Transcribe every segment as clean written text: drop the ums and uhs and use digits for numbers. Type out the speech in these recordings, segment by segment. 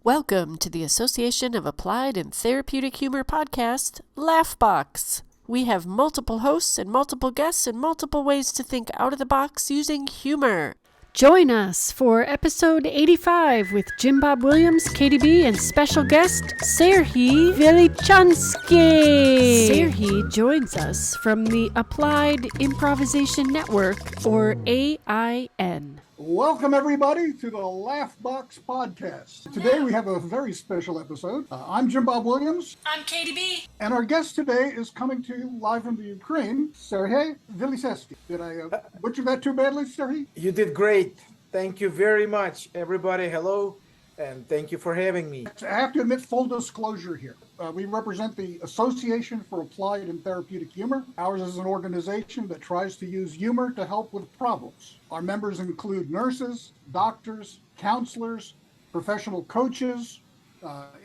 Welcome to the Association of Applied and Therapeutic Humor podcast, Laughbox. We have multiple hosts and multiple guests and multiple ways to think out of the box using humor. Join us for episode 85 with Jim-Bob Williams, Katy BEE, and special guest Serhiy Velichanskyi. Serhiy joins us from the Applied Improvisation Network, or AIN. Welcome, everybody, to the Laughbox podcast. Today we have a very special episode. I'm Jim-Bob Williams. I'm Katy BEE. And our guest today is coming to you live from the Ukraine, Serhiy Velichanskyi. Did I butcher that too badly, Serhiy? You did great. Thank you very much, everybody. Hello, and thank you for having me. I have to admit full disclosure here. We represent the Association for Applied and Therapeutic Humor. Ours is an organization that tries to use humor to help with problems. Our members include nurses, doctors, counselors, professional coaches,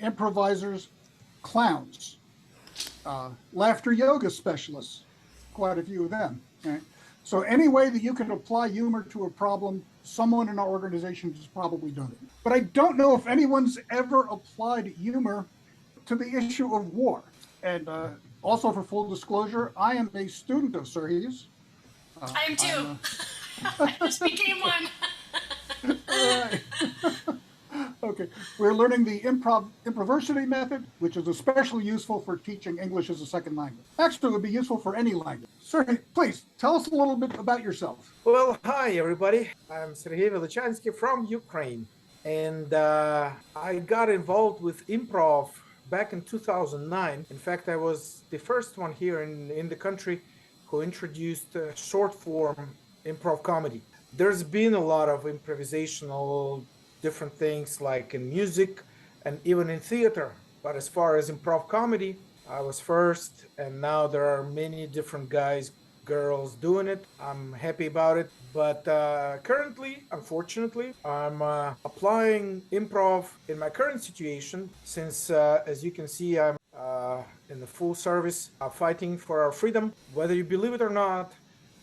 improvisers, clowns, laughter yoga specialists, quite a few of them. Right? So any way that you can apply humor to a problem, someone in our organization has probably done it. But I don't know if anyone's ever applied humor to the issue of war. And also, for full disclosure, I am a student of Serhiy's. I am too. I just became one. Right. Okay, we're learning the Improversity method, which is especially useful for teaching English as a second language. Actually, it would be useful for any language. Serhiy, please tell us a little bit about yourself. Well, hi, everybody. I'm Serhiy Velichanskyi from Ukraine. And I got involved with improv back in 2009. In fact, I was the first one here in the country who introduced short form improv comedy. There's been a lot of improvisational different things like in music and even in theater. But as far as improv comedy, I was first, and now there are many different guys, girls doing it. I'm happy about it. But currently, unfortunately, I'm applying improv in my current situation since, as you can see, I'm in the full service fighting for our freedom. Whether you believe it or not,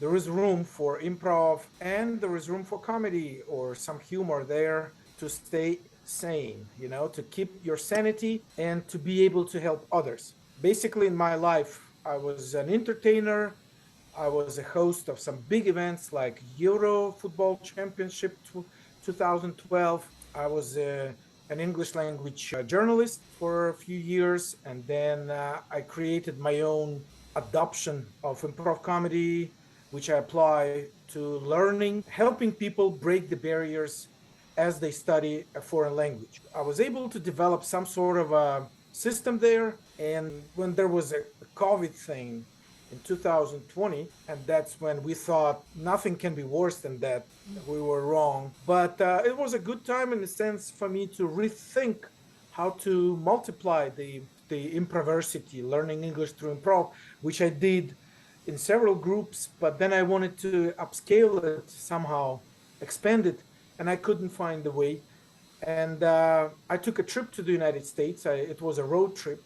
there is room for improv and there is room for comedy or some humor there to stay sane, to keep your sanity and to be able to help others. Basically, in my life, I was an entertainer. I was a host of some big events like Euro Football Championship 2012. I was an English language journalist for a few years, and then I created my own adoption of improv comedy, which I apply to learning, helping people break the barriers as they study a foreign language. I was able to develop some sort of a system there, and when there was a COVID thing in 2020, and that's when we thought nothing can be worse than that, we were wrong. But it was a good time in a sense for me to rethink how to multiply the Improversity, learning English through improv, which I did in several groups, but then I wanted to upscale it somehow, expand it, and I couldn't find the way. And I took a trip to the United States. It was a road trip.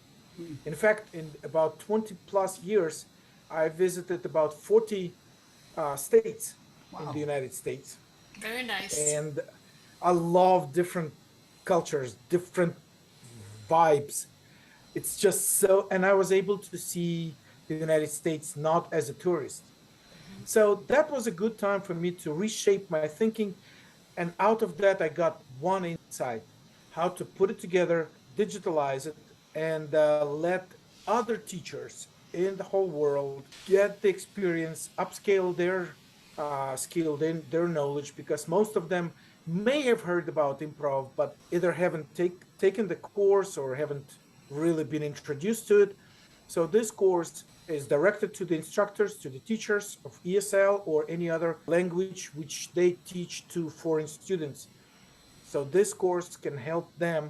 In fact, in about 20 plus years, I visited about 40 states in the United States. Very nice. And I love different cultures, different vibes. It's just so, and I was able to see the United States not as a tourist. So that was a good time for me to reshape my thinking. And out of that, I got one insight, how to put it together, digitalize it, and let other teachers in the whole world get the experience, upscale their skill, their knowledge, because most of them may have heard about improv, but either haven't taken the course or haven't really been introduced to it. So this course is directed to the instructors, to the teachers of ESL or any other language which they teach to foreign students. So this course can help them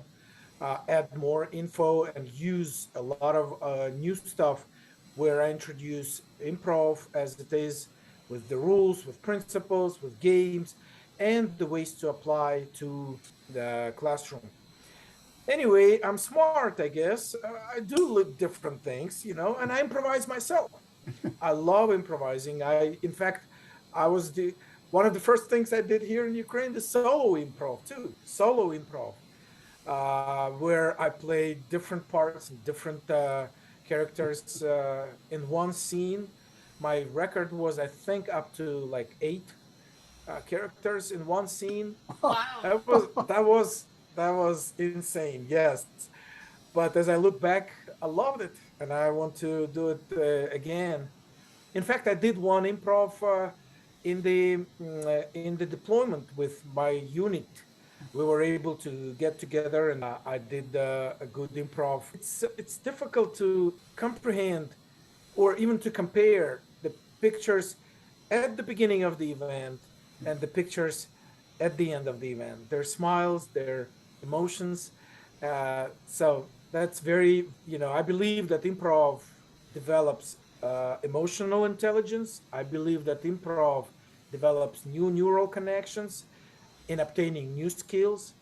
add more info and use a lot of new stuff where I introduce improv as it is, with the rules, with principles, with games, and the ways to apply to the classroom. Anyway, I'm smart, I guess. I do look different things, and I improvise myself. I love improvising. In fact, I was one of the first things I did here in Ukraine, the solo improv too. Solo improv. where I played different parts and different characters in one scene. My record was, I think, up to like 8 characters in one scene. Wow. That was insane. Yes, but as I look back, I loved it, and I want to do it again. In fact, I did one improv in the deployment with my unit. We were able to get together, and I did a good improv. It's difficult to comprehend, or even to compare the pictures at the beginning of the event and the pictures at the end of the event. Their smiles, their emotions. So that's very, I believe that improv develops emotional intelligence. I believe that improv develops new neural connections in obtaining new skills.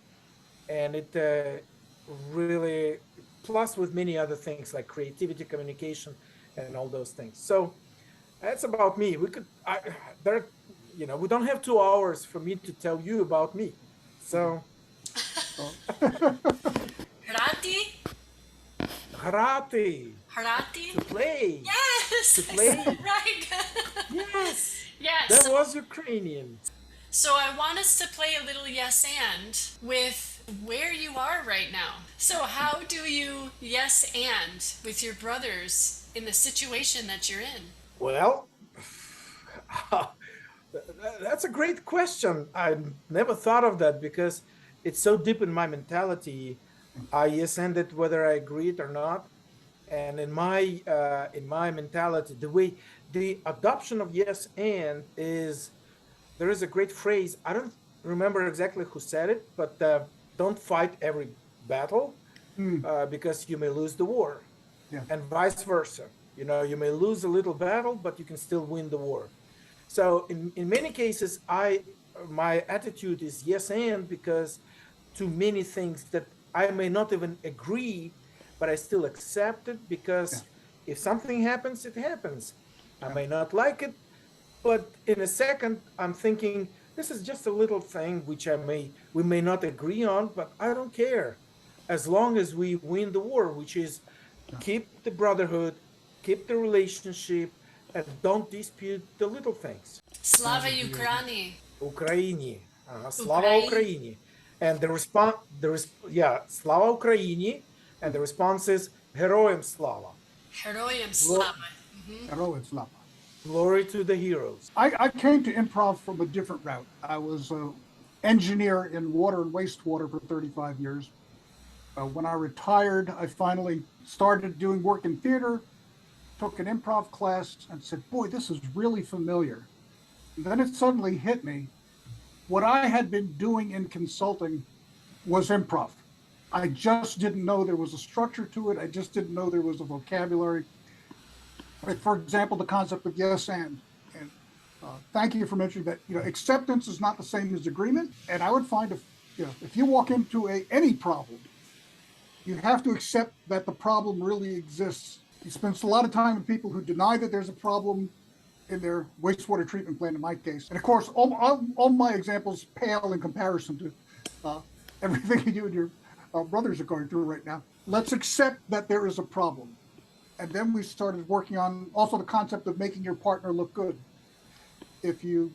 And it really, plus with many other things like creativity, communication, and all those things. So that's about me. We don't have 2 hours for me to tell you about me. So. Hrati? Karate. Hrati? To play. Yes! To play. Right. Yes. Yes. That was Ukrainian. So I want us to play a little yes and with where you are right now. So how do you yes and with your brothers in the situation that you're in? Well, that's a great question. I never thought of that because it's so deep in my mentality. I yes and it whether I agree it or not. And in my mentality, the adoption of yes and is, there is a great phrase. I don't remember exactly who said it, but don't fight every battle because you may lose the war, and vice versa. You may lose a little battle, but you can still win the war. So in many cases, my attitude is yes and, because to many things that I may not even agree, but I still accept it, because if something happens, it happens. I may not like it, but in a second, I'm thinking, this is just a little thing which we may not agree on, but I don't care. As long as we win the war, which is keep the brotherhood, keep the relationship, and don't dispute the little things. Slava Ukraini. Ukraini. Slava Ukraini. And the response, Slava Ukraini, and the response is Heroyam Slava. Heroyam Slava. Heroyam Slava. Glory to the heroes. I came to improv from a different route. I was an engineer in water and wastewater for 35 years. When I retired, I finally started doing work in theater, took an improv class, and said, boy, this is really familiar. And then it suddenly hit me. What I had been doing in consulting was improv. I just didn't know there was a structure to it. I just didn't know there was a vocabulary. Like, for example, the concept of yes and. And thank you for mentioning that. Acceptance is not the same as agreement. And I would find if you walk into any problem, you have to accept that the problem really exists. You spend a lot of time with people who deny that there's a problem in their wastewater treatment plant, in my case. And of course, all my examples pale in comparison to everything you and your brothers are going through right now. Let's accept that there is a problem. And then we started working on also the concept of making your partner look good. If you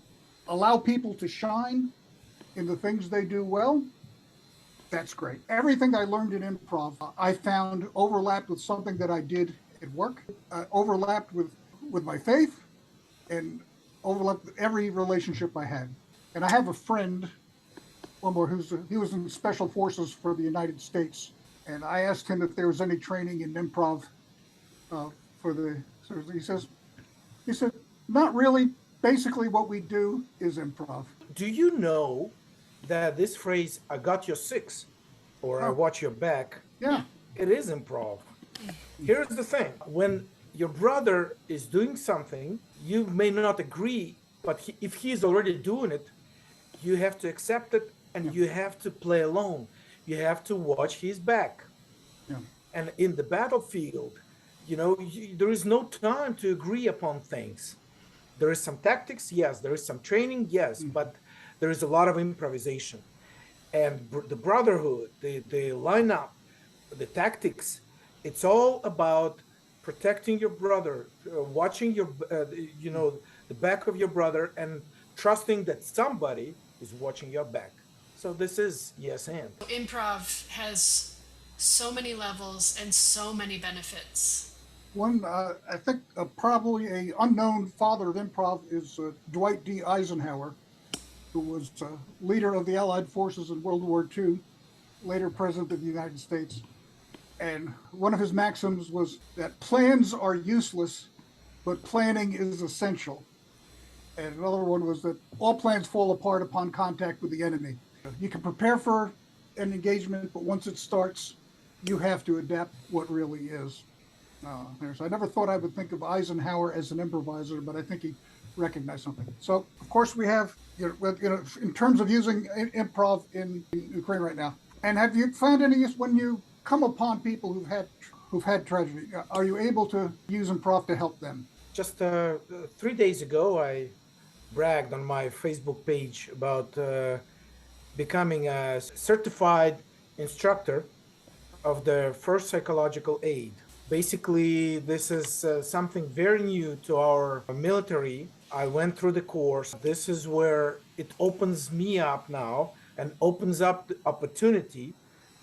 allow people to shine in the things they do well, that's great. Everything I learned in improv, I found overlapped with something that I did at work, overlapped with my faith, and overlapped with every relationship I had. And I have a friend, one more, he was in Special Forces for the United States. And I asked him if there was any training in improv he said, not really. Basically what we do is improv. Do you know that this phrase, I got your six, or I watch your back, it is improv. Here's the thing. When your brother is doing something, you may not agree, but if he's already doing it, you have to accept it, and you have to play along. You have to watch his back. Yeah. And in the battlefield, there is no time to agree upon things. There is some tactics, yes. There is some training, yes. But there is a lot of improvisation. and the brotherhood, the lineup, the tactics. It's all about protecting your brother, watching your, the back of your brother, and trusting that somebody is watching your back. So this is yes and. Improv has so many levels and so many benefits. One, I think probably a unknown father of improv is Dwight D. Eisenhower, who was leader of the Allied forces in World War II, later president of the United States. And one of his maxims was that plans are useless, but planning is essential. And another one was that all plans fall apart upon contact with the enemy. You can prepare for an engagement, but once it starts, you have to adapt what really is. So I never thought I would think of Eisenhower as an improviser, but I think he recognized something. So, of course, we have, in terms of using improv in Ukraine right now. And have you found any, when you come upon people who've had tragedy, are you able to use improv to help them? Just 3 days ago, I bragged on my Facebook page about becoming a certified instructor of the first psychological aid. Basically, this is something very new to our military. I went through the course. This is where it opens me up now and opens up the opportunity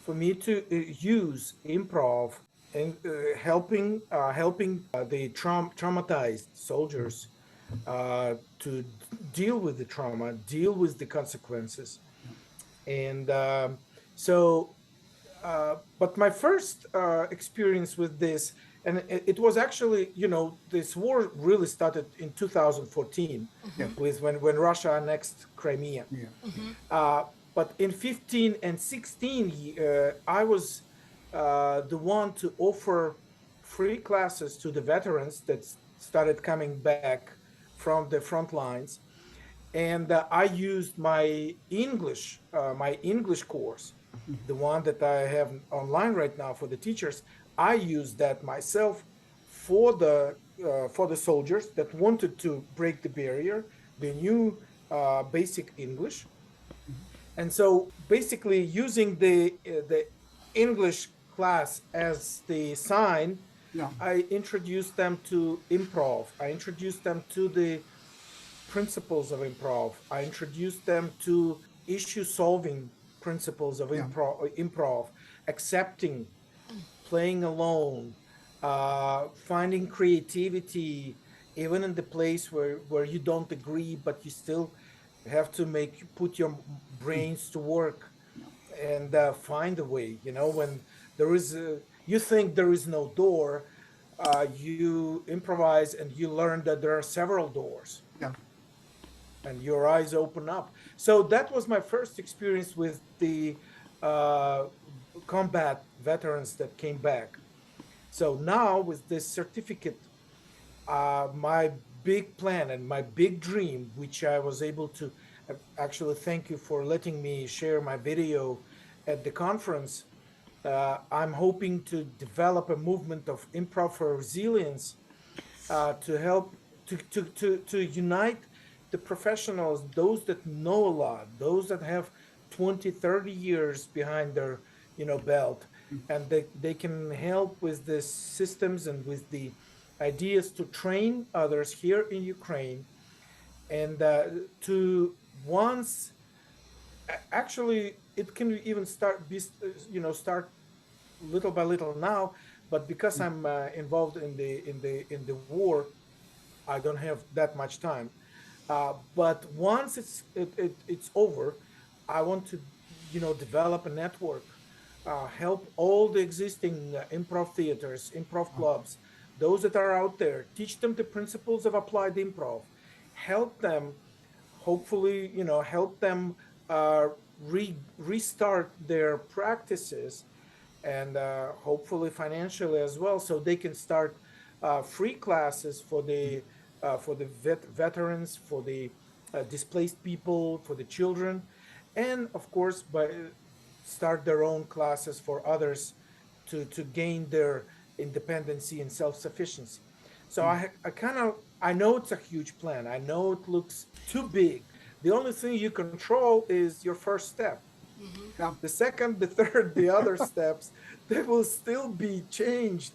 for me to use improv and helping the traumatized soldiers to deal with the trauma, deal with the consequences. And but my first experience with this, and it was actually, this war really started in 2014 with when Russia annexed Crimea. But in 15 and 16, I was the one to offer free classes to the veterans that started coming back from the front lines. And I used my English course, the one that I have online right now for the teachers. I used that myself for the soldiers that wanted to break the barrier. They knew basic English, and so basically using the English class as the sign, I introduced them to improv. I introduced them to the principles of improv. I introduced them to issue solving principles of improv, accepting, playing alone, finding creativity, even in the place where you don't agree, but you still have to put your brains to work and find a way. When there is you think there is no door, you improvise and you learn that there are several doors. And your eyes open up. So that was my first experience with the combat veterans that came back. So now with this certificate, my big plan and my big dream, which I was able to actually, thank you for letting me share my video at the conference. I'm hoping to develop a movement of improv for resilience to help to unite the professionals, those that know a lot, those that have 20, 30 years behind their belt, and they can help with the systems and with the ideas to train others here in Ukraine, and to once actually it can even start little by little now, but because I'm involved in the war, I don't have that much time. But once it's over, I want to, develop a network, help all the existing improv theaters, improv clubs, those that are out there, teach them the principles of applied improv, help them, hopefully, help them restart their practices, and hopefully financially as well, so they can start free classes for the veterans, for the displaced people, for the children, and of course start their own classes for others to gain their independency and self-sufficiency. So I know it's a huge plan. I know it looks too big. The only thing you control is your first step. Yeah. The second, the third, the other steps, they will still be changed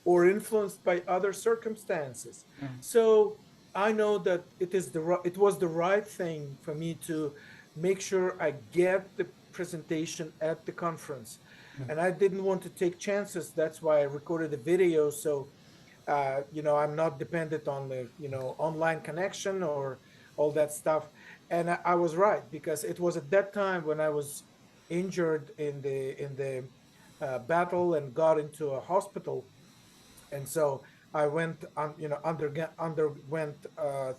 or influenced by other circumstances. So I know that it was the right thing for me to make sure I get the presentation at the conference. And I didn't want to take chances. That's why I recorded the video. So, I'm not dependent on the, online connection or all that stuff. And I was right, because it was at that time when I was injured in the battle and got into a hospital. And so I went on, underwent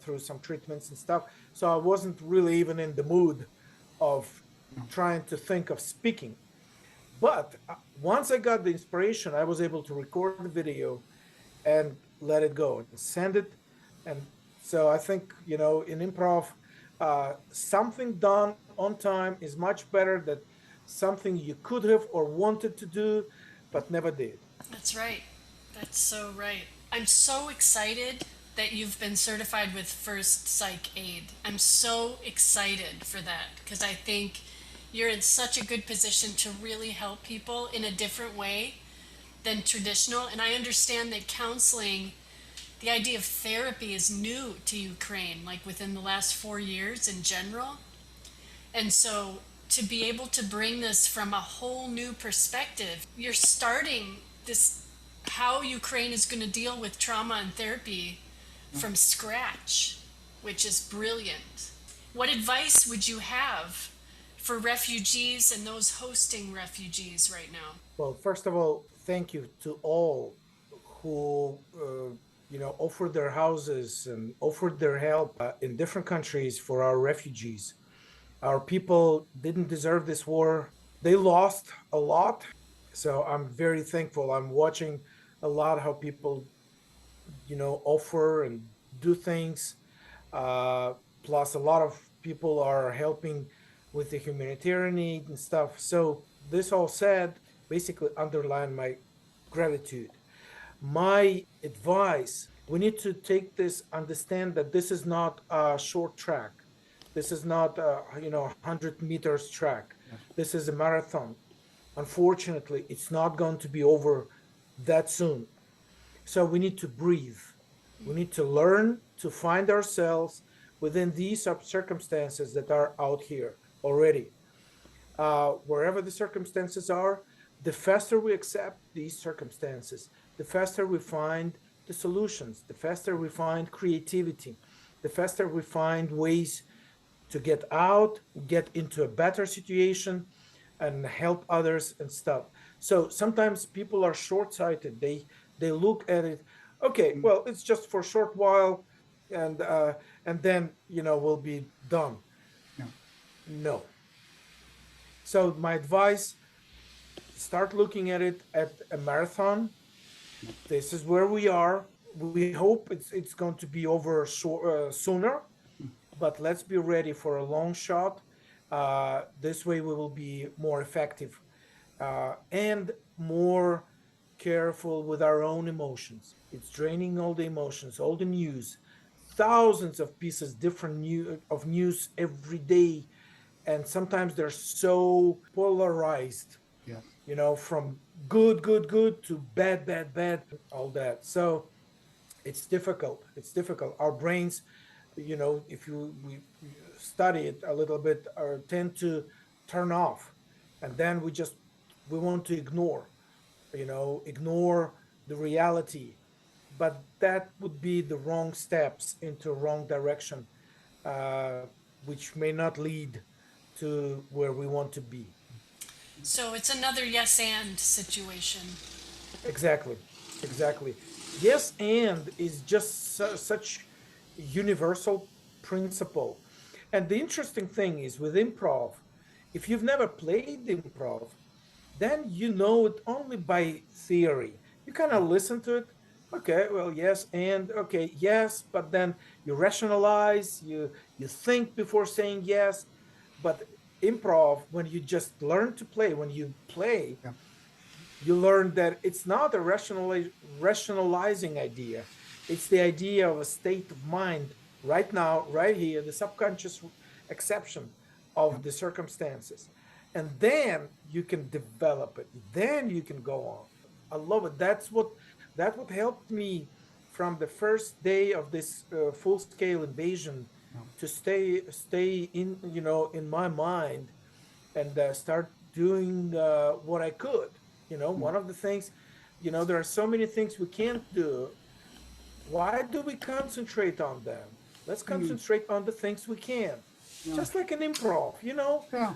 through some treatments and stuff. So I wasn't really even in the mood of trying to think of speaking. But once I got the inspiration, I was able to record the video and let it go and send it. And so I think, in improv, something done on time is much better than something you could have or wanted to do, but never did. That's right. That's so right. I'm so excited that you've been certified with First Psych Aid. I'm so excited for that because I think you're in such a good position to really help people in a different way than traditional. And I understand that counseling, the idea of therapy is new to Ukraine, like within the last 4 years in general. And so to be able to bring this from a whole new perspective, you're starting this how Ukraine is going to deal with trauma and therapy from scratch, which is brilliant. What advice would you have for refugees and those hosting refugees right now? Well, first of all, thank you to all who, offered their houses and offered their help in different countries for our refugees. Our people didn't deserve this war. They lost a lot. So I'm very thankful. I'm watching a lot how people, offer and do things. Plus, a lot of people are helping with the humanitarian need and stuff. So this all said, basically underline my gratitude. My advice, we need to take this, understand that this is not a short track. This is not a 100 meters track. This is a marathon. Unfortunately, it's not going to be over that soon. So we need to breathe. We need to learn to find ourselves within these circumstances that are out here already. Wherever the circumstances are, the faster we accept these circumstances, the faster we find the solutions, the faster we find creativity, the faster we find ways to get out, get into a better situation, and help others and stuff. So sometimes people are short-sighted. They look at it, okay, well, it's just for a short while, and then we'll be done. Yeah. No. So my advice: start looking at it at a marathon. This is where we are. We hope it's going to be over sooner, but let's be ready for a long shot. This way we will be more effective and more careful with our own emotions. It's draining all the emotions, all the news, thousands of pieces, different news every day, and sometimes they're so polarized. Yeah. From good to bad, all that. So it's difficult. Our brains, if we study it a little bit, tend to turn off, and then we want to ignore the reality. But that would be the wrong steps into wrong direction, which may not lead to where we want to be. So it's another yes and situation. Exactly. Yes, and is just such universal principle. And the interesting thing is with improv, if you've never played improv, then you know it only by theory. You kind of listen to it. Okay, well, yes, and okay, yes, but then you rationalize, you think before saying yes. But improv, when you just learn to play, when you play, Yeah. you learn that it's not a rationalizing idea. It's the idea of a state of mind right now, right here, the subconscious exception of the circumstances. and then you can develop it. Then you can go on. I love it. That what helped me from the first day of this full-scale invasion to stay in in my mind and start doing what I could. One of the things, there are so many things we can't do. Why do we concentrate on them? Let's concentrate on the things we can. Just like an improv, Yeah.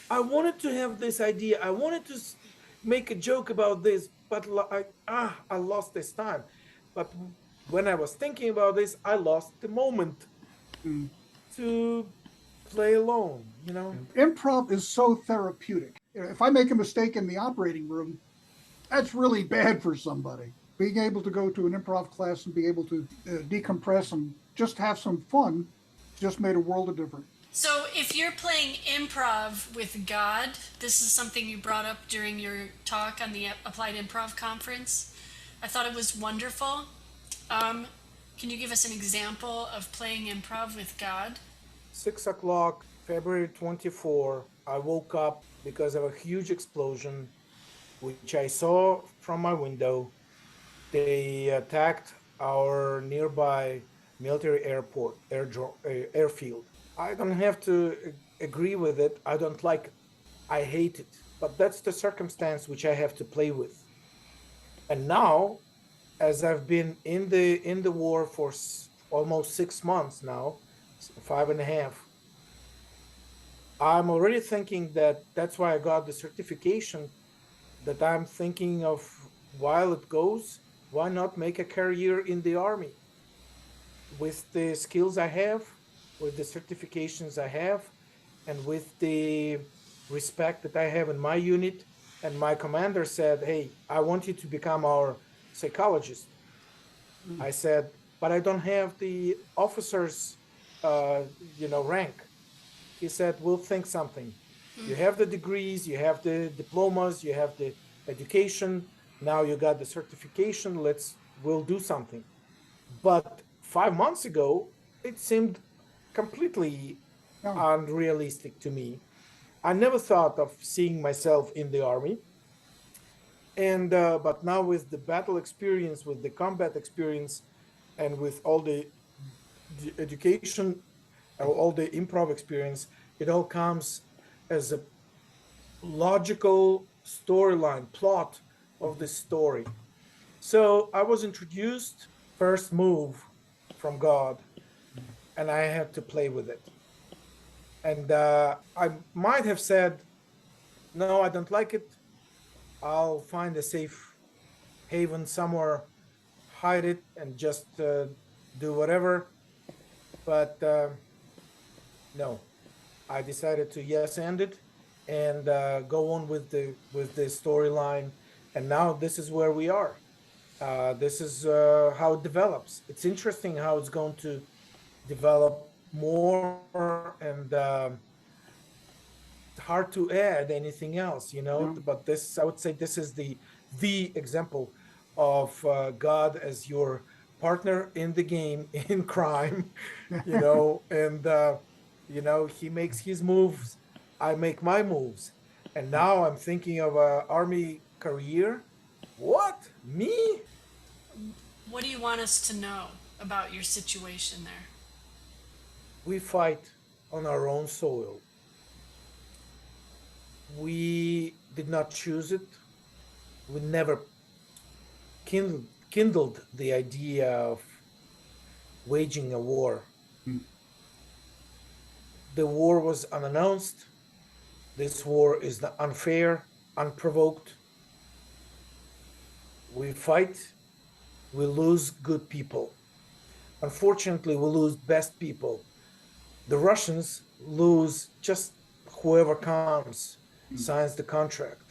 I wanted to have this idea. I wanted to make a joke about this, but I lost this time. But when I was thinking about this, I lost the moment to play alone. Improv is so therapeutic. If I make a mistake in the operating room, that's really bad for somebody. Being able to go to an improv class and be able to decompress and just have some fun just made a world of difference. So if you're playing improv with God, this is something you brought up during your talk on the Applied Improv Conference. I thought it was wonderful. Can you give us an example of playing improv with God? 6 o'clock, February 24, I woke up because of a huge explosion, which I saw from my window. They attacked our nearby military airfield. I don't have to agree with it. I don't like it. I hate it. But that's the circumstance which I have to play with. And now, as I've been in the war for almost 6 months now, 5.5, I'm already thinking that's why I got the certification, that I'm thinking of, while it goes, why not make a career in the army? With the skills I have, with the certifications I have, and with the respect that I have in my unit. And my commander said, hey, I want you to become our psychologist. I said, but I don't have the officer's rank. He said, we'll think something. You have the degrees, you have the diplomas, you have the education. Now you got the certification. We'll do something. But 5 months ago, it seemed completely unrealistic to me. I never thought of seeing myself in the army. And but now with the battle experience, with the combat experience, and with all the education, all the improv experience, it all comes as a logical storyline, plot of the story. So I was introduced, first move from God, and I had to play with it. And I might have said, no, I don't like it. I'll find a safe haven somewhere, hide it, and just do whatever. But no, I decided to yes and it, and go on with the storyline. And now this is where we are. This is how it develops. It's interesting how it's going to develop more, and hard to add anything else, But this, I would say, this is the example of God as your partner in the game, in crime, and he makes his moves, I make my moves. And now I'm thinking of an army career. What? Me? What do you want us to know about your situation there? We fight on our own soil. We did not choose it. We never kindled the idea of waging a war. The war was unannounced. This war is unfair, unprovoked. We fight, we lose good people. Unfortunately, we lose best people. The Russians lose just whoever comes, signs the contract,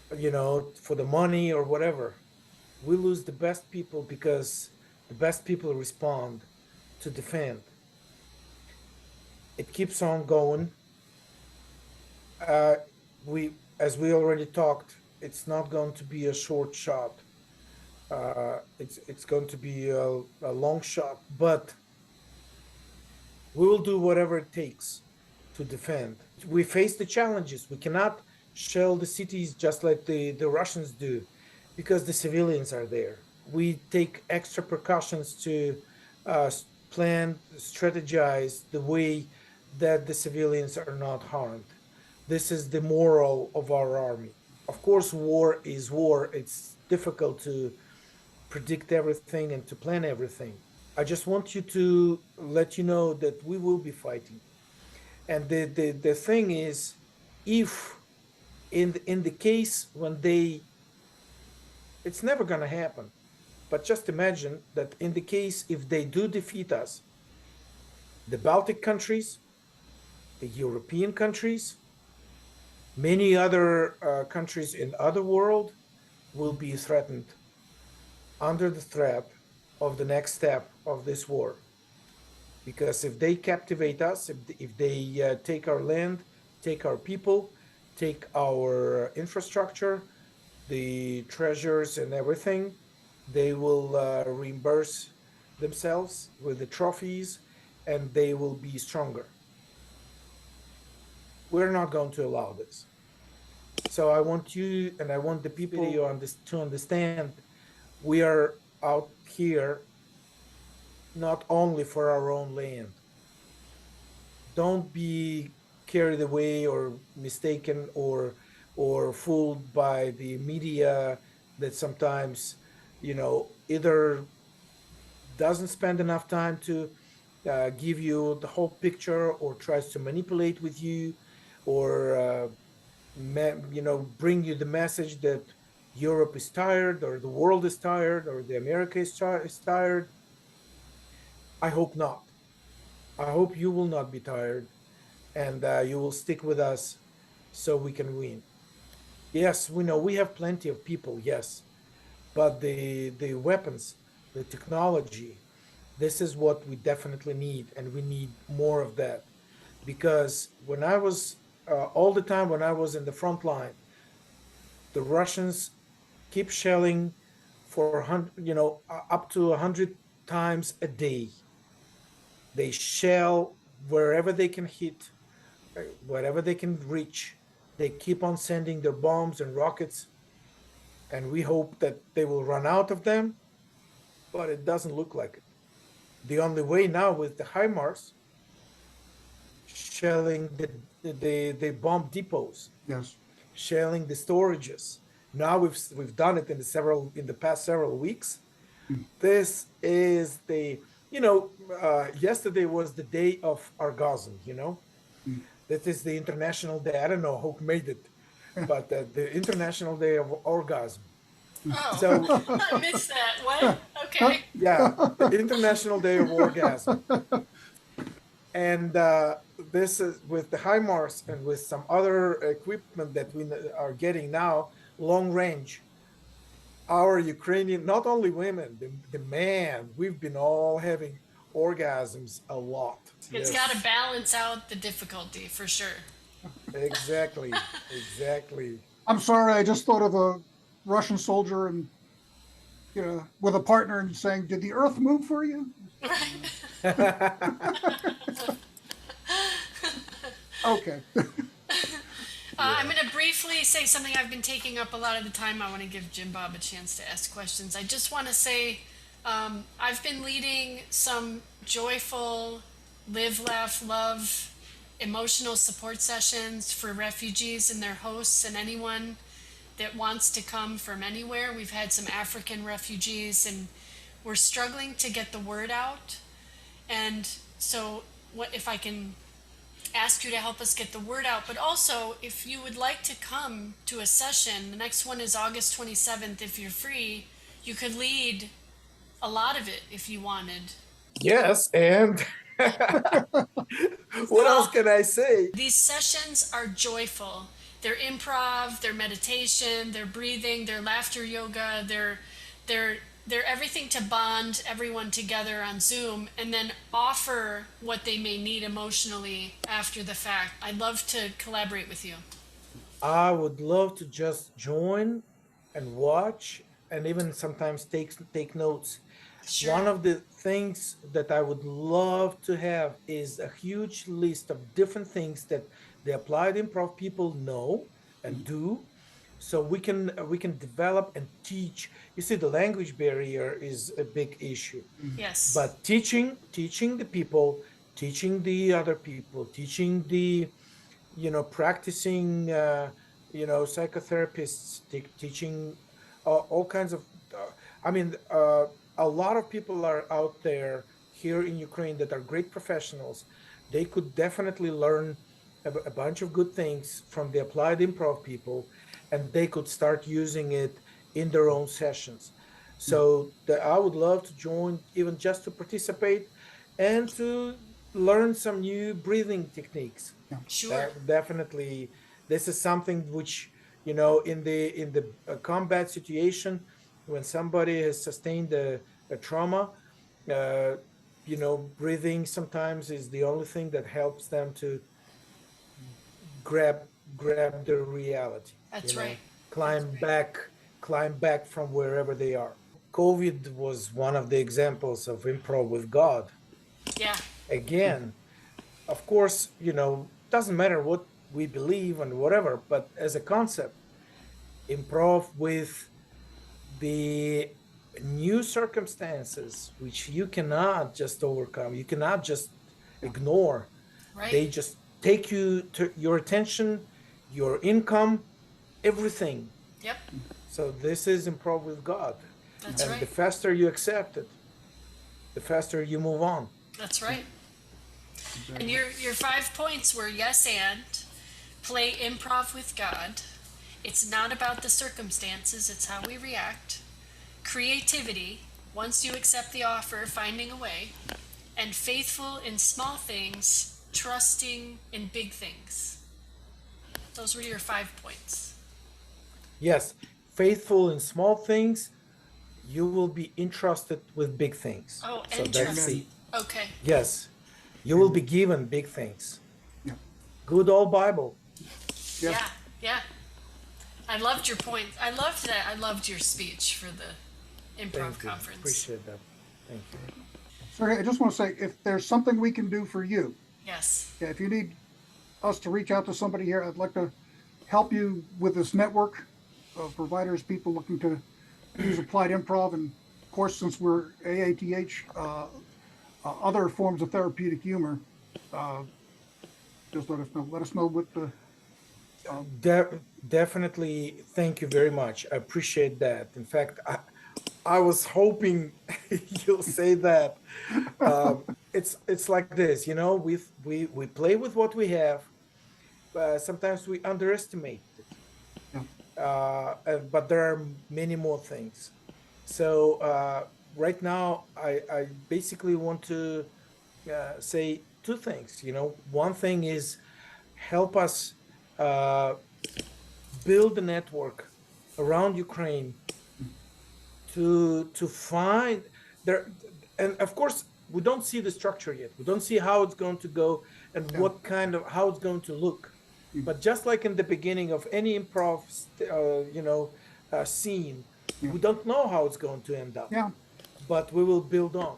for the money or whatever. We lose the best people because the best people respond to defend. It keeps on going. As we already talked, it's not going to be a short shot. It's going to be a long shot, but we will do whatever it takes to defend. we face the challenges. We cannot shell the cities just like the Russians do, because the civilians are there. We take extra precautions to uh, plan, strategize the way that the civilians are not harmed. This is the moral of our army. Of course, war is war. It's difficult to predict everything and to plan everything. I just want you to let you know that we will be fighting. And the thing is, if in the case when it's never going to happen, but just imagine that in the case if they do defeat us, the Baltic countries, the European countries, many other countries in other world will be threatened, under the threat of the next step of this war. Because if they captivate us, if they take our land, take our people, take our infrastructure, the treasures and everything, they will reimburse themselves with the trophies, and they will be stronger. We're not going to allow this. So I want you, and I want the people to understand, we are out here not only for our own land. Don't be carried away or mistaken or fooled by the media that sometimes, either doesn't spend enough time to give you the whole picture, or tries to manipulate with you, or bring you the message that Europe is tired, or the world is tired, or the America is tired. I hope not. I hope you will not be tired, and you will stick with us so we can win. Yes, we know we have plenty of people, yes, but the weapons, the technology, this is what we definitely need, and we need more of that. Because when I was all the time when I was in the front line, the Russians keep shelling for up to 100 times a day. They shell wherever they can hit, wherever they can reach. They keep on sending their bombs and rockets, and we hope that they will run out of them, but it doesn't look like it. The only way now with the HIMARS shelling the bomb depots, Yes. shelling the storages. Now we've done it in the past several weeks. This is yesterday was the day of orgasm. That is the international day. I don't know who made it, but the international day of orgasm. Oh, So I missed that. What? Okay. yeah, the international day of orgasm. And this is with the HIMARS and with some other equipment that we are getting now, long range. Our Ukrainian, not only women, the man, we've been all having orgasms a lot. It's Yes. got to balance out the difficulty for sure. Exactly, exactly. I'm sorry, I just thought of a Russian soldier and with a partner and saying, "Did the Earth move for you?" Okay. I'm going to briefly say something. I've been taking up a lot of the time. I want to give Jim-Bob a chance to ask questions. I just want to say I've been leading some joyful live, laugh, love, emotional support sessions for refugees and their hosts and anyone that wants to come from anywhere. We've had some African refugees, and we're struggling to get the word out. And so what if I can ask you to help us get the word out, but also if you would like to come to a session, the next one is August 27th. If you're free, you could lead a lot of it if you wanted. Yes, and what else can I say? These sessions are joyful. They're improv, they're meditation, they're breathing, they're laughter yoga, they're everything to bond everyone together on Zoom and then offer what they may need emotionally after the fact. I'd love to collaborate with you. I would love to just join and watch, and even sometimes take notes. Sure. One of the things that I would love to have is a huge list of different things that the applied improv people know and do, so we can develop and teach. You see, the language barrier is a big issue, Yes. but teaching the people, teaching the other people, teaching the, practicing, psychotherapists, teaching all kinds of, I mean, a lot of people are out there here in Ukraine that are great professionals. They could definitely learn a bunch of good things from the applied improv people, and they could start using it in their own sessions. So I would love to join, even just to participate and to learn some new breathing techniques. Sure. Definitely, this is something which, in the combat situation, when somebody has sustained a trauma, uh, breathing sometimes is the only thing that helps them to grab grab their reality. That's right. Climb back from wherever they are. COVID was one of the examples of improv with God. Yeah. Again, of course, doesn't matter what we believe and whatever, but as a concept, improv with the new circumstances which you cannot just overcome, you cannot just ignore. Right. They just take you to your attention, your income, everything. Yep. So this is improv with God. That's And right. the faster you accept it, the faster you move on. That's right. And your 5 points were yes and play improv with God. It's not about the circumstances, it's how we react. Creativity, once you accept the offer, finding a way. And faithful in small things, trusting in big things. Those were your 5 points. Yes, faithful in small things, you will be entrusted with big things. Oh, So and that's trust. the, Okay. yes, you will be given big things. Yeah. Good old Bible. Yeah. Yeah. Yeah. I loved your point. I loved that. I loved your speech for the improv Thank you. conference. Appreciate that. Thank you. Serhiy, I just want to say, if there's something we can do for you, Yes. if you need us to reach out to somebody here, I'd like to help you with this network of providers, people looking to use applied improv. And of course, since we're AATH, other forms of therapeutic humor, just let us know. Let us know what the, Definitely, thank you very much. I appreciate that. In fact, I was hoping you'll say that. It's like this, we play with what we have. Sometimes we underestimate it, but there are many more things. So right now, I basically want to say two things. One thing is help us build a network around Ukraine to find there. And of course, we don't see the structure yet. We don't see how it's going to go and what kind of how it's going to look. But just like in the beginning of any improv, scene, we don't know how it's going to end up. yeah, But we will build on.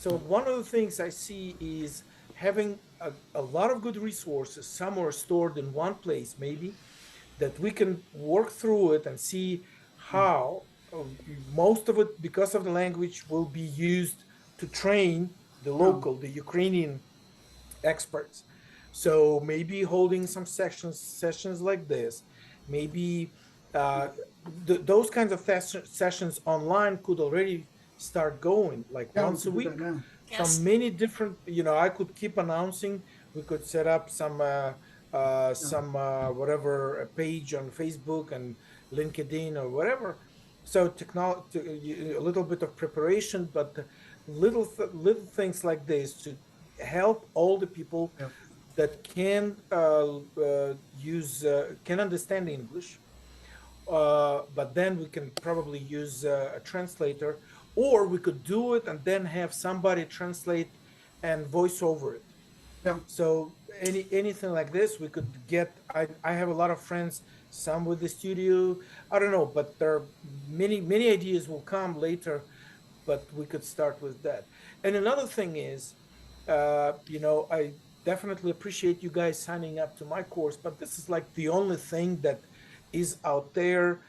So one of the things I see is having a lot of good resources somewhere stored in one place, maybe, that we can work through it and see how most of it, because of the language, will be used to train the local, the Ukrainian experts. So maybe holding some sessions like this, maybe those kinds of sessions online could already start going, like yeah, once a we can week, do that now. Yes. from many different. I could keep announcing. We could set up some whatever a page on Facebook and LinkedIn or whatever. So technology, a little bit of preparation, but little things like this to help all the people Yep. that can can understand English, but then we can probably use a translator, or we could do it and then have somebody translate and voice over it. Yeah. So anything like this, we could get. I have a lot of friends, some with the studio. I don't know, but there are many ideas will come later, but we could start with that. And another thing is, definitely appreciate you guys signing up to my course, but this is like the only thing that is out there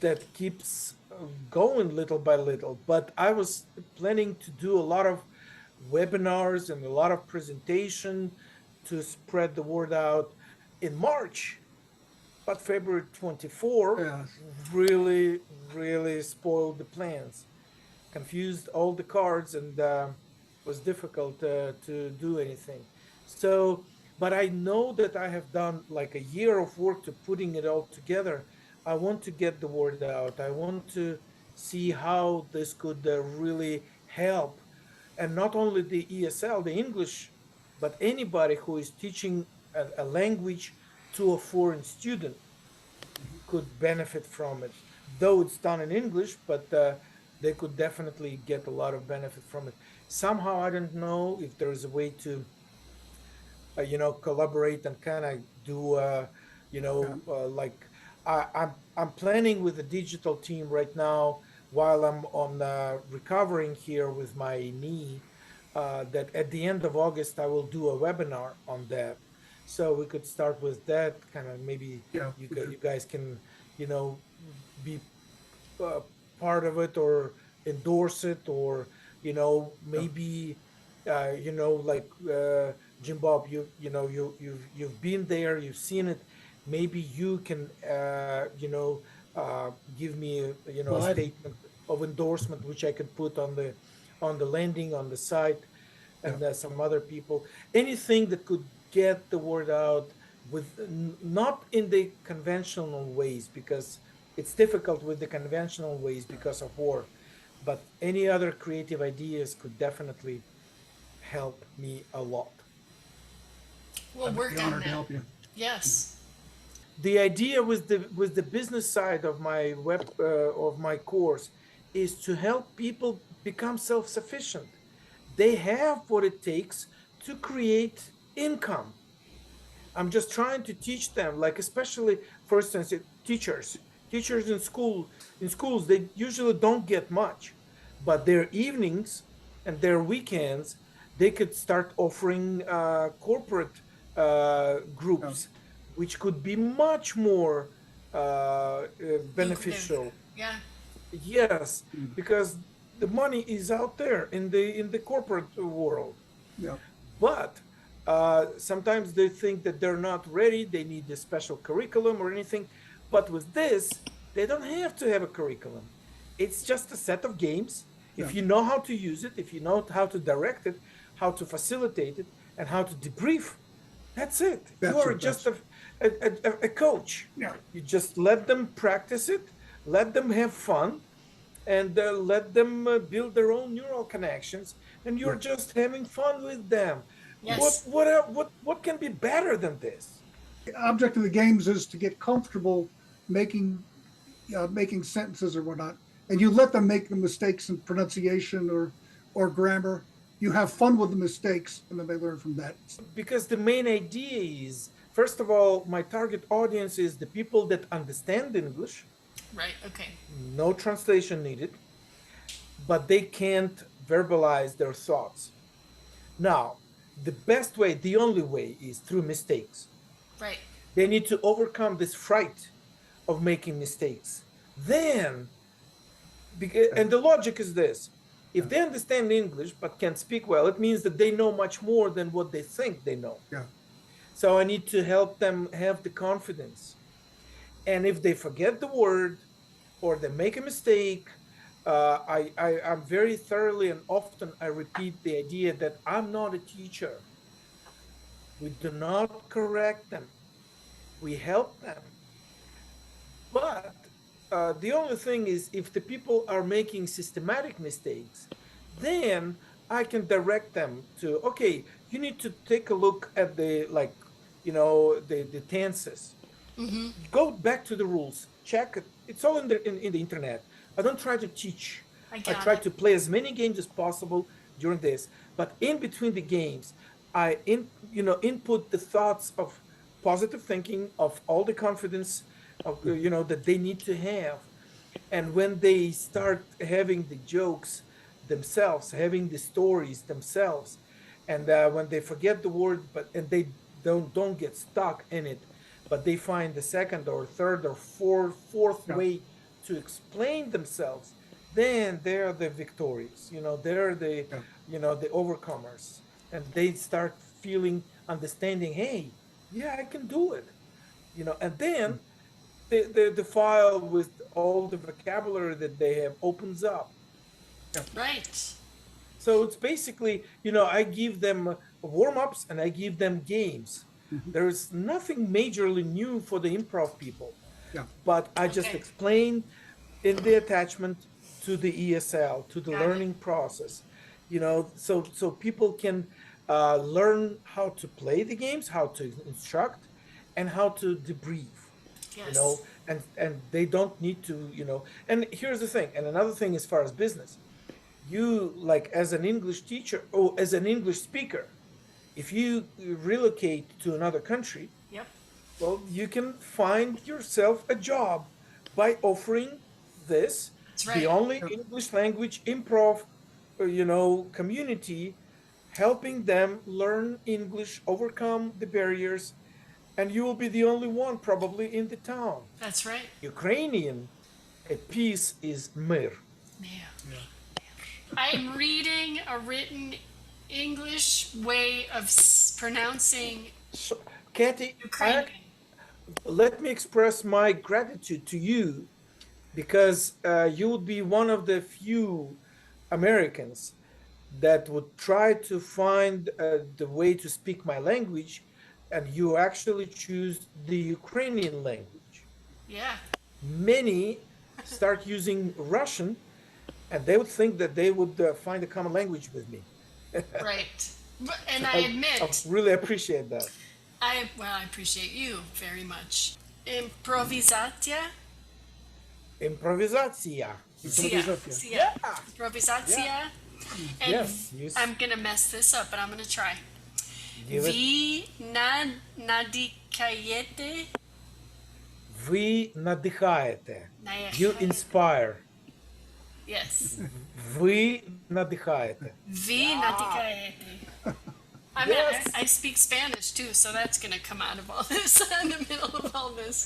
that keeps going little by little. But I was planning to do a lot of webinars and a lot of presentation to spread the word out in March. But February 24 Yes. really, really spoiled the plans, confused all the cards, and was difficult to do anything. So, but I know that I have done like a year of work to putting it all together. I want to get the word out. I want to see how this could really help, and not only the ESL, the English, but anybody who is teaching a language to a foreign student could benefit from it. Though it's done in English, but they could definitely get a lot of benefit from it. Somehow, I don't know if there's a way to, collaborate and kind of do, like I'm planning with the digital team right now while I'm on recovering here with my knee. That at the end of August I will do a webinar on that, so we could start with that. Kind of maybe Yeah. you guys can, be uh, part of it or endorse it, or maybe like Jim-Bob, you've been there, you've seen it. Maybe you can give me a Well, statement of endorsement which I could put on the landing on the site, and some other people. Anything that could get the word out with not in the conventional ways, because it's difficult with the conventional ways because of war, but any other creative ideas could definitely help me a lot. We'll I'd work be on honored to that. help you. Yes. The idea with the business side of my of my course is to help people become self-sufficient. They have what it takes to create income. I'm just trying to teach them, like especially, for instance, teachers in schools, they usually don't get much, but their evenings and their weekends, they could start offering corporate Oh, groups, which could be much more Lucrative. beneficial. Yeah. Yes, mm, because the money is out there in the corporate world. yeah. But sometimes they think that they're not ready, they need a special curriculum or anything. But with this, they don't have to have a curriculum. It's just a set of games. Yeah. If you know how to use it, if you know how to direct it, how to facilitate it, and how to debrief, that's it. You That's are it. just That's a coach. yeah. You just let them practice it, let them have fun, and let them build their own neural connections, and you're Yeah. just having fun with them. Yes. What can be better than this? The object of the games is to get comfortable making making sentences or whatnot, and you let them make the mistakes in pronunciation or grammar. You have fun with the mistakes, and then they learn from that. Because the main idea is, first of all, my target audience is the people that understand English, Right. Okay. no translation needed, but they can't verbalize their thoughts. Now, the best way, the only way, is through mistakes. Right. They need to overcome this fright of making mistakes. Then, and the logic is this: if they understand English but can't speak well, it means that they know much more than what they think they know. Yeah. So I need to help them have the confidence. And if they forget the word or they make a mistake, I'm very thoroughly and often I repeat the idea that I'm not a teacher. We do not correct them. We help them. But the only thing is, if the people are making systematic mistakes, then I can direct them to, okay, you need to take a look at the, like, the tenses. Mm-hmm. Go back to the rules, check it. It's all in the internet. I don't try to teach. I I got try it. to play as many games as possible during this. But in between the games, I input the thoughts of positive thinking, of all the confidence of that they need to have. And when they start having the jokes themselves, having the stories themselves, and when they forget the word, and they don't get stuck in it, but they find the second or third or fourth way to explain themselves, then they're the victorious. They're the the overcomers, and they start feeling, understanding. Hey, yeah, I can do it. And then the file with all the vocabulary that they have opens up. Right. So it's basically, I give them warm-ups and I give them games. There's nothing majorly new for the improv people, but I just explain in the attachment to the ESL, to the learning process, so people can learn how to play the games, how to instruct, and how to debrief. Yes. And they don't need to, and here's the thing, and another thing as far as business, you, like, as an English teacher or as an English speaker, if you relocate to another country, Yep. well, you can find yourself a job by offering this. That's right. The only English language improv, community, helping them learn English, overcome the barriers, and you will be the only one probably in the town. That's right. Ukrainian, a peace is mir. Yeah. I'm reading a written English way of pronouncing So, Katy, Ukrainian. let me express my gratitude to you, because you would be one of the few Americans that would try to find the way to speak my language, and you actually choose the Ukrainian language. Yeah. Many start using Russian, and they would think that they would find a common language with me. Right. And I admit, I really appreciate that. I appreciate you very much. Improvizacja. Improvizacja. Yeah. Improvizacja. And Yes. I'm gonna mess this up, but I'm gonna try. Give it. Ви надихаєте. Ви надихаєте. You Надихаєте. inspire. Yes. Ви надихаєте. Ви надихаєте. I speak Spanish too, so that's gonna come out of all this in the middle of all this.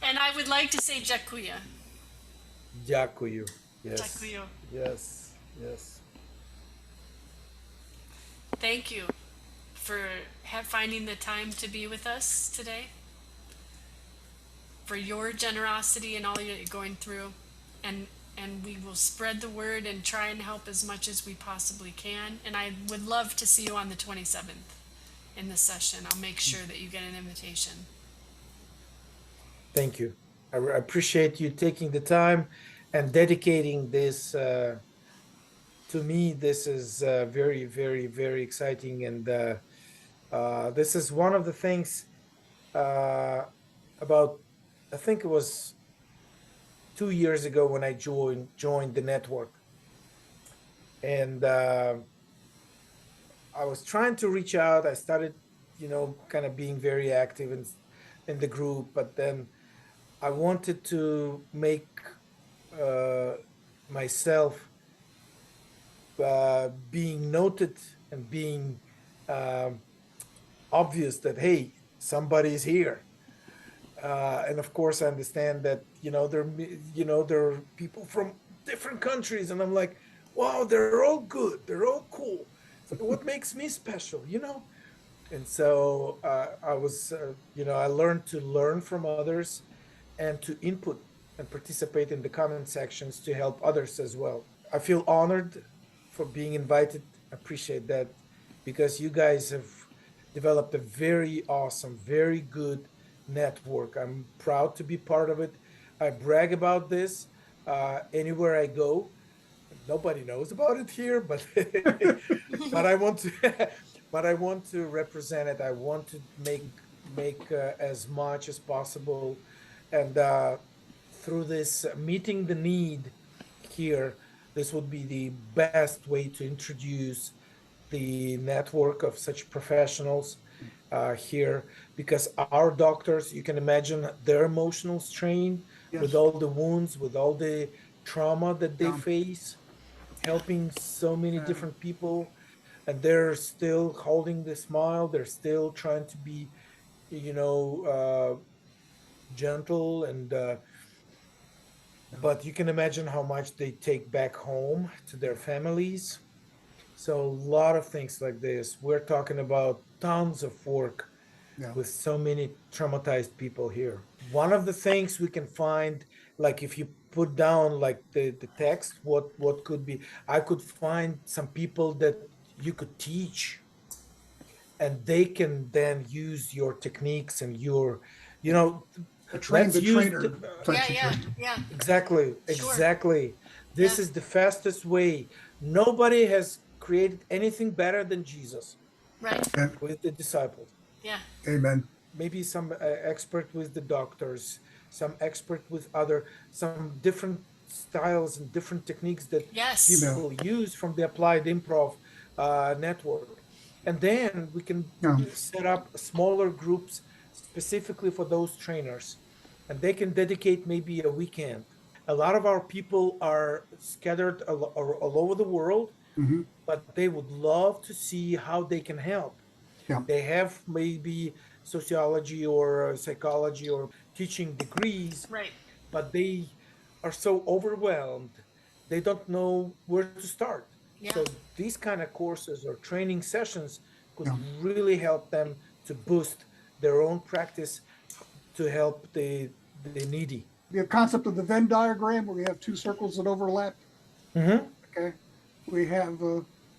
And I would like to say Jakuya. Дякую. Yes. Jakuyo. Yes. Yes. Thank you for finding the time to be with us today, for your generosity and all you're going through, and we will spread the word and try and help as much as we possibly can. And I would love to see you on the 27th in the session. I'll make sure that you get an invitation. Thank you. I appreciate you taking the time and dedicating this. To me, this is very, very, very exciting, and this is one of the things about. I think it was 2 years ago when I joined the network, and I was trying to reach out. I started, kind of being very active in the group, but then I wanted to make myself being noted and being obvious that, hey, somebody's here. And of course, I understand that there are people from different countries, and I'm like, wow, they're all good, they're all cool. So what makes me special, And so I was, I learned to learn from others, and to input and participate in the comment sections to help others as well. I feel honored for being invited. I appreciate that, because you guys have developed a very awesome, very good network. I'm proud to be part of it. I brag about this anywhere I go. Nobody knows about it here, but but I want to represent it. I want to make as much as possible, and through this meeting the need here, this would be the best way to introduce the network of such professionals here, because our doctors, you can imagine their emotional strain with all the wounds, with all the trauma that they face, helping so many different people. and they're still holding the smile. They're still trying to be, gentle, and but you can imagine how much they take back home to their families. So a lot of things like this. We're talking about tons of work Yeah. with so many traumatized people here. One of the things we can find, like if you put down like the text, what could be, I could find some people that you could teach, and they can then use your techniques and your, A train the trainer types Yeah, of training. yeah. exactly, Sure. exactly. This Yeah. is the fastest way. Nobody has created anything better than Jesus Right. Yeah. with the disciples. Yeah. Amen. Maybe some expert with the doctors, some expert with some different styles and different techniques that Yes. people use from the applied improv network. And then we can Yeah. set up smaller groups specifically for those trainers, and they can dedicate maybe a weekend. A lot of our people are scattered all over the world, Hmm. but they would love to see how they can help. Yeah. They have maybe sociology or psychology or teaching degrees, Right. but they are so overwhelmed, they don't know where to start. Yeah. So these kind of courses or training sessions could Yeah. really help them to boost their own practice, to help the needy. The concept of the Venn diagram, where we have two circles that overlap. Mm-hmm. Okay. We have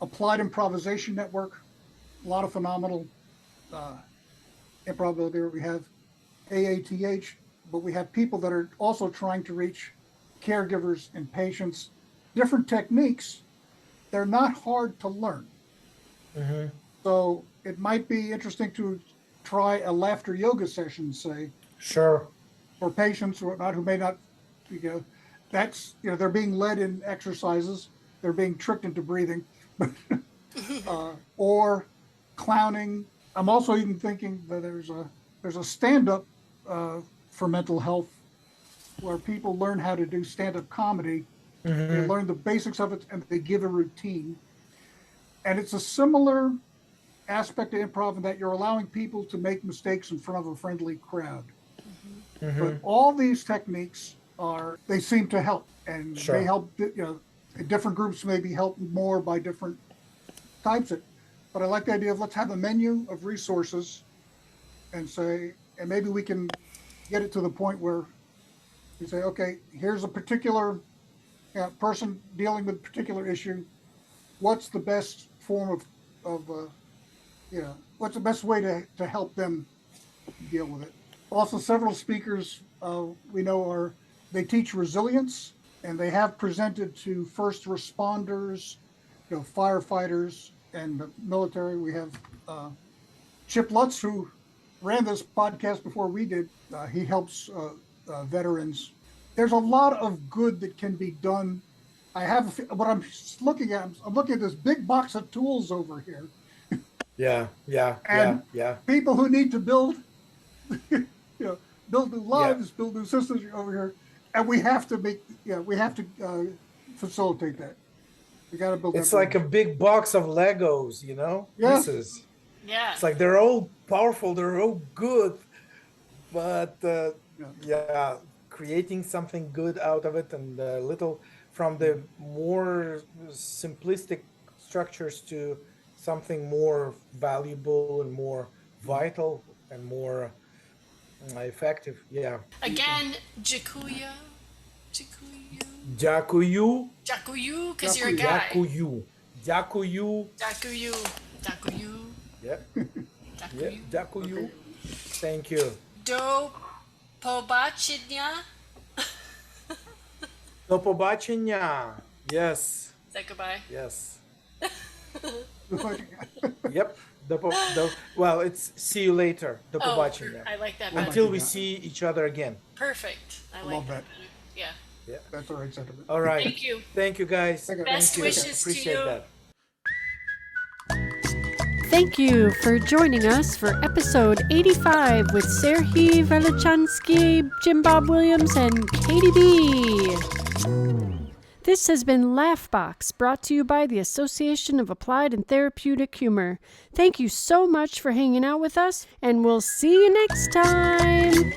Applied Improvisation Network, a lot of phenomenal improv out there. We have AATH, but we have people that are also trying to reach caregivers and patients. Different techniques. They're not hard to learn. Mm-hmm. So it might be interesting to try a laughter yoga session, say, Sure. for patients or whatnot who may not, that's, they're being led in exercises, they're being tricked into breathing, or clowning. I'm also even thinking that there's a stand-up for mental health where people learn how to do stand-up comedy. Mm-hmm. They learn the basics of it and they give a routine. And it's a similar aspect of improv in that you're allowing people to make mistakes in front of a friendly crowd. Mm-hmm. But all these techniques they seem to help, and Sure. they help, different groups may be helped more by different types of, but I like the idea of let's have a menu of resources and maybe we can get it to the point where you say, okay, here's a particular person dealing with a particular issue. What's the best form of what's the best way to help them deal with it? Also, several speakers we know they teach resilience, and they have presented to first responders, firefighters, and the military. We have Chip Lutz, who ran this podcast before we did. He helps veterans. There's a lot of good that can be done. What I'm looking at, I'm looking at this big box of tools over here. And people who need to build, build new lives, build new systems over here, and we have to facilitate that. We got to build. It's like a big box of Legos, Yeah. pieces. Yeah. It's like they're all powerful, they're all good, but creating something good out of it, and from the more simplistic structures to something more valuable and more vital and more effective. Yeah. Again, Jakuyu. Дякую. Jakuyu, because you're a guy. Дякую. Дякую. Jakuyu. Yeah. Yeah. Jakuyu. Дякую. Thank you. Do pobачення. До побачення. Yes. Say goodbye. Yes. Yep. Well, it's see you later. До побачення. I like that better. Until we see each other again. Perfect. I like Love that. that. Yeah. Yeah. That's the right sentiment. All right. Thank you. Thank you, guys. Thank you. Best Thank you. wishes to Appreciate you. that. Thank you for joining us for episode 85 with Serhiy Velichanskyi, Jim-Bob Williams, and Katy BEE. This has been Laughbox, brought to you by the Association of Applied and Therapeutic Humor. Thank you so much for hanging out with us, and we'll see you next time.